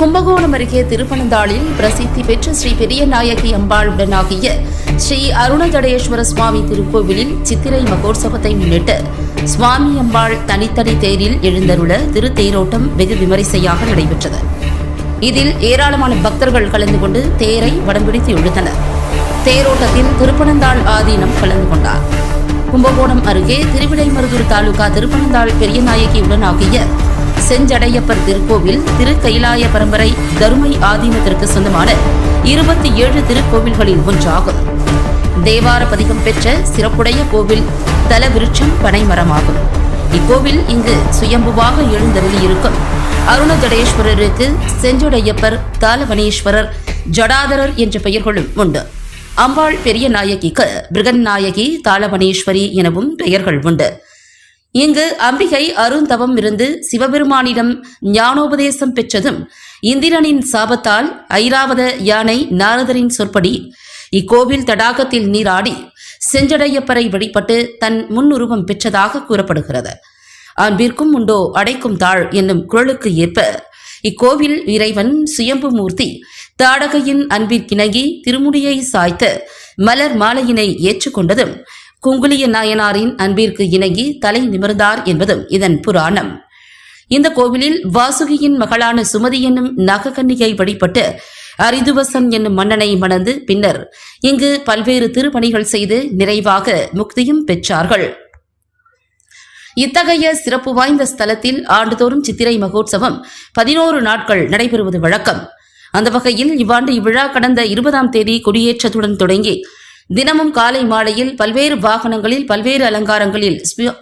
கும்பகோணம் அருகே திருப்பனந்தாளில் பிரசித்தி பெற்ற ஸ்ரீ பெரியநாயகி அம்பாளுடனாகிய ஸ்ரீ அருணஜடேஸ்வர சுவாமி திருக்கோவிலில் சித்திரை மகோற்சவத்தை முன்னிட்டு சுவாமி அம்பாள் தனித்தனி தேரில் எழுந்தருள திருத்தேரோட்டம் வெகு விமரிசையாக நடைபெற்றது. இதில் ஏராளமான பக்தர்கள் கலந்து கொண்டு தேரை வடம்பிடித்து இழுத்தனர். தேரோட்டத்தில் திருப்பனந்தாள் ஆதீனம் கலந்து கொண்டார். கும்பகோணம் அருகே திருவிடைமருதூர் தாலுகா திருப்பனந்தாள் பெரியநாயகி உடனாகிய செஞ்சடையப்பர் திருக்கோவில் திரு கைலாய பரம்பரை தருமை ஆதீனத்திற்கு சொந்தமான 27 திருக்கோவில்களில் ஒன்றாகும். தேவார பதிகம் பெற்ற சிறப்புடைய கோவில் தல விருட்சம் பனைமரமாகும். இக்கோவில் இங்கு சுயம்புவாக எழுந்தருளியிருக்கும் அருணஜடேஸ்வரருக்கு செஞ்சடையப்பர், தாளவனேஸ்வரர், ஜடாதரர் என்ற பெயர்களும் உண்டு. அம்பாள் பெரிய நாயகிக்கு பிருகன்நாயகி, தாளவனேஸ்வரி எனவும் பெயர்கள் உண்டு. இங்கு அம்பிகை அருந்தவம் இருந்து சிவபெருமானிடம் ஞானோபதேசம் பெற்றதும் இந்திரனின் சாபத்தால் ஐராவத யானை நாரதரின் சொற்படி இக்கோவில் தடாகத்தில் நீராடி செஞ்சடையப்பரை வழிபட்டு தன் முன்னுருவம் பெற்றதாக கூறப்படுகிறது. அன்பிற்கும் உண்டோ அடைக்கும் தாழ் என்னும் குரலுக்கு ஏற்ப இக்கோவில் இறைவன் சுயம்பு மூர்த்தி தாடகையின் அன்பிற்கிணங்கி திருமுடியை சாய்த்து மலர் மாலையினை ஏற்றுக்கொண்டதும் குங்குலிய நாயனாரின் அன்பிற்கு இணங்கி தலை நிமிர்ந்தார் என்பதும் இதன் புராணம். இந்த கோவிலில் வாசுகியின் மகளான சுமதி என்னும் நாகக்கன்னிகை வழிபட்டு அரிதுவசன் என்னும் மன்னனை மணந்து பின்னர் இங்கு பல்வேறு திருப்பணிகள் செய்து நிறைவாக முக்தியும் பெற்றார்கள். இத்தகைய சிறப்பு வாய்ந்த ஸ்தலத்தில் ஆண்டுதோறும் சித்திரை மகோற்சவம் 11 நாட்கள் நடைபெறுவது வழக்கம். அந்த வகையில் இவ்வாண்டு இவ்விழா கடந்த 20ஆம் தேதி கொடியேற்றத்துடன் தொடங்கி தினமும் காலை மாலையில் பல்வேறு வாகனங்களில் பல்வேறு அலங்காரங்களில்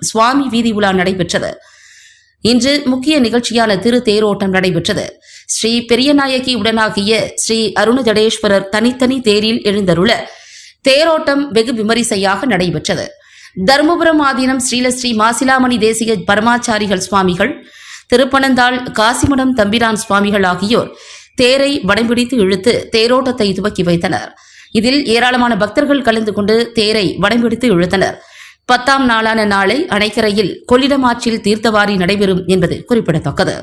சுவாமி வீதி உலா நடைபெற்றது. இன்று முக்கிய நிகழ்ச்சியான திரு தேரோட்டம் நடைபெற்றது. ஸ்ரீ பெரியநாயகி உடனாகிய ஸ்ரீ அருணஜடேஸ்வரர் தனித்தனி தேரில் எழுந்தருள தேரோட்டம் வெகு விமரிசையாக நடைபெற்றது. தருமபுரம் ஆதீனம் ஸ்ரீலஸ்ரீ மாசிலாமணி தேசிக பரமாச்சாரிகள் சுவாமிகள், திருப்பனந்தாள் காசிமடம் தம்பிரான் சுவாமிகள் ஆகியோர் தேரை வடம்பிடித்து இழுத்து தேரோட்டத்தை துவக்கி வைத்தனர். இதில் ஏராளமான பக்தர்கள் கலந்து கொண்டு தேரை வடம்பிடித்து இழுத்தனர். 10ஆம் நாளான நாளை அணைக்கரையில் கொள்ளிடம் ஆற்றில் தீர்த்தவாரி நடைபெறும் என்பது குறிப்பிடத்தக்கது.